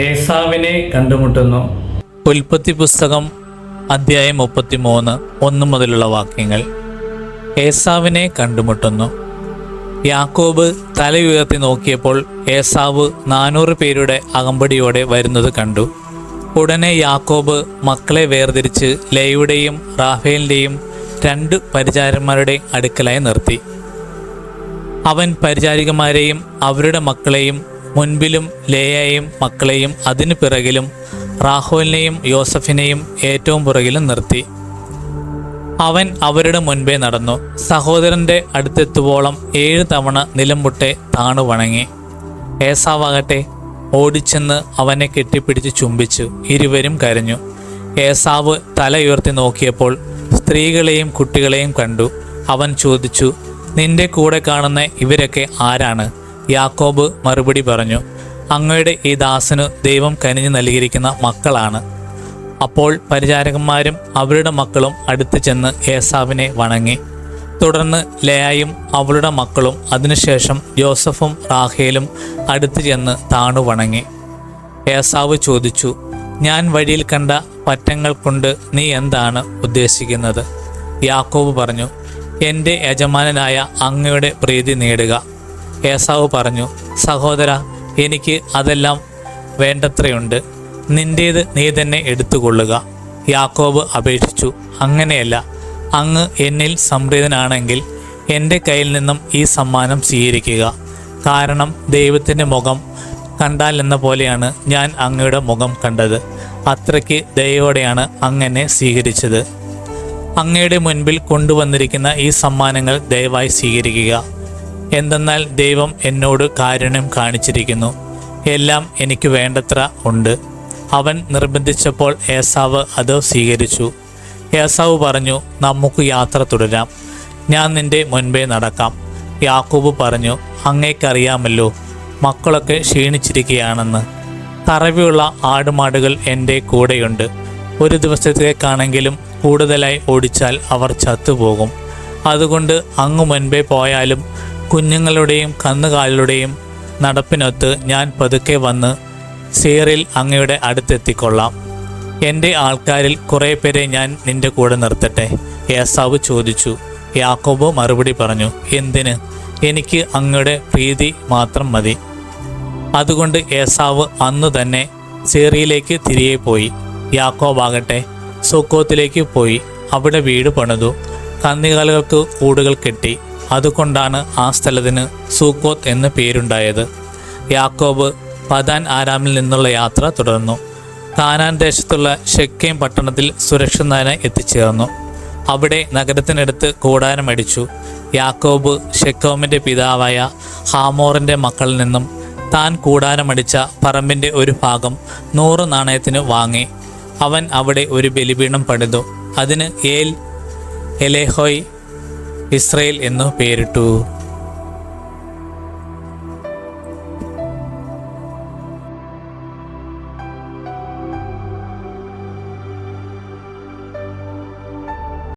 ഏസാവിനെ കണ്ടുമുട്ടുന്നു. ഉൽപ്പത്തി പുസ്തകം അധ്യായം 33 1 മുതലുള്ള വാക്യങ്ങൾ. ഏസാവിനെ കണ്ടുമുട്ടുന്നു. യാക്കോബ് തല ഉയർത്തി നോക്കിയപ്പോൾ ഏസാവ് 400 പേരുടെ അകമ്പടിയോടെ വരുന്നത് കണ്ടു. ഉടനെ യാക്കോബ് മക്കളെ വേർതിരിച്ച് ലേയുടെയും റാഹേലിൻ്റെയും 2 പരിചാരന്മാരുടെ അടുക്കലായി നിർത്തി. അവൻ പരിചാരികമാരെയും അവരുടെ മക്കളെയും മുൻപിലും ലേയയെയും മക്കളെയും അതിനു പിറകിലും റാഹേലിനെയും യോസഫിനെയും ഏറ്റവും പുറകിലും നിർത്തി. അവൻ അവരുടെ മുൻപേ നടന്നു. സഹോദരൻ്റെ അടുത്തെത്തുവോളം 7 തവണ നിലംപൊട്ടെ താണു വണങ്ങി. ഏസാവാകട്ടെ ഓടിച്ചെന്ന് അവനെ കെട്ടിപ്പിടിച്ച് ചുംബിച്ചു. ഇരുവരും കരഞ്ഞു. ഏസാവ് തല ഉയർത്തി നോക്കിയപ്പോൾ സ്ത്രീകളെയും കുട്ടികളെയും കണ്ടു. അവൻ ചോദിച്ചു, നിന്റെ കൂടെ കാണുന്ന ഇവരൊക്കെ ആരാണ്? യാക്കോബ് മറുപടി പറഞ്ഞു, അങ്ങയുടെ ഈ ദാസനു ദൈവം കനിഞ്ഞു നൽകിയിരിക്കുന്ന മക്കളാണ്. അപ്പോൾ പരിചാരകന്മാരും അവരുടെ മക്കളും അടുത്ത് ചെന്ന് ഏസാവിനെ വണങ്ങി. തുടർന്ന് ലേയായും അവളുടെ മക്കളും അതിനുശേഷം യോസഫും റാഹേലും അടുത്ത് ചെന്ന് താണു വണങ്ങി. ഏസാവ് ചോദിച്ചു, ഞാൻ വഴിയിൽ കണ്ട പറ്റങ്ങൾ കൊണ്ട് നീ എന്താണ് ഉദ്ദേശിക്കുന്നത്? യാക്കോബ് പറഞ്ഞു, എൻ്റെ യജമാനനായ അങ്ങയുടെ പ്രീതി നേടുക. ഏസാവ് പറഞ്ഞു, സഹോദര, എനിക്ക് അതെല്ലാം വേണ്ടത്രയുണ്ട്. നിൻ്റേത് നീ തന്നെ എടുത്തുകൊള്ളുക. യാക്കോബ് അപേക്ഷിച്ചു, അങ്ങനെയല്ല, അങ്ങ് എന്നിൽ സംപ്രീതനാണെങ്കിൽ എൻ്റെ കയ്യിൽ നിന്നും ഈ സമ്മാനം സ്വീകരിക്കുക. കാരണം ദൈവത്തിൻ്റെ മുഖം കണ്ടാൽ എന്ന പോലെയാണ് ഞാൻ അങ്ങയുടെ മുഖം കണ്ടത്. അത്രയ്ക്ക് ദയയോടെയാണ് അങ്ങനെ സ്വീകരിച്ചത്. അങ്ങയുടെ മുൻപിൽ കൊണ്ടുവന്നിരിക്കുന്ന ഈ സമ്മാനങ്ങൾ ദയവായി സ്വീകരിക്കുക. എന്തെന്നാൽ ദൈവം എന്നോട് കാരുണ്യം കാണിച്ചിരിക്കുന്നു. എല്ലാം എനിക്ക് വേണ്ടത്ര ഉണ്ട്. അവൻ നിർബന്ധിച്ചപ്പോൾ ഏസാവ് അത് സ്വീകരിച്ചു. ഏസാവ് പറഞ്ഞു, നമുക്ക് യാത്ര തുടരാം. ഞാൻ നിന്റെ മുൻപേ നടക്കാം. യാക്കോബ് പറഞ്ഞു, അങ്ങേക്കറിയാമല്ലോ മക്കളൊക്കെ ക്ഷീണിച്ചിരിക്കുകയാണെന്ന്. കറവയുള്ള ആടുമാടുകൾ എൻ്റെ കൂടെയുണ്ട്. ഒരു ദിവസത്തേക്കാണെങ്കിലും കൂടുതലായി ഓടിച്ചാൽ അവർ ചത്തുപോകും. അതുകൊണ്ട് അങ്ങ് മുൻപേ പോയാലും കുഞ്ഞുങ്ങളുടെയും കന്നുകാലികളുടെയും നടപ്പിനൊത്ത് ഞാൻ പതുക്കെ വന്ന് സേറിൽ അങ്ങയുടെ അടുത്തെത്തിക്കൊള്ളാം. എൻ്റെ ആൾക്കാരിൽ കുറേ പേരെ ഞാൻ നിൻ്റെ കൂടെ നിർത്തട്ടെ? ഏസാവ് ചോദിച്ചു. യാക്കോബ് മറുപടി പറഞ്ഞു, എന്തിന്? എനിക്ക് അങ്ങയുടെ പ്രീതി മാത്രം മതി. അതുകൊണ്ട് ഏസാവ് അന്നു തന്നെ സേറിയിലേക്ക് തിരികെ പോയി. യാക്കോബാകട്ടെ സുക്കോത്തിലേക്ക് പോയി അവിടെ വീട് പണിതു. കന്നുകാലികൾക്ക് കൂടുകൾ കെട്ടി. അതുകൊണ്ടാണ് ആ സ്ഥലത്തിന് സുക്കോത്ത് എന്ന് പേരുണ്ടായത്. യാക്കോബ് പദാൻ ആരാമിൽ നിന്നുള്ള യാത്ര തുടർന്നു. കാനാൻ ദേശത്തുള്ള ശെഖേം പട്ടണത്തിൽ സുരക്ഷിതനായി എത്തിച്ചേർന്നു. അവിടെ നഗരത്തിനടുത്ത് കൂടാരമടിച്ചു. യാക്കോബ് ശെഖേമിൻ്റെ പിതാവായ ഹാമോറിൻ്റെ മക്കളിൽ നിന്നും താൻ കൂടാരമടിച്ച പറമ്പിൻ്റെ ഒരു ഭാഗം 100 നാണയത്തിന് വാങ്ങി. അവൻ അവിടെ ഒരു ബലിപീഠം പണിതു. അതിന് ഏൽ എലേഹോയ് ഇസ്രയേൽ എന്നു പേരിട്ടു.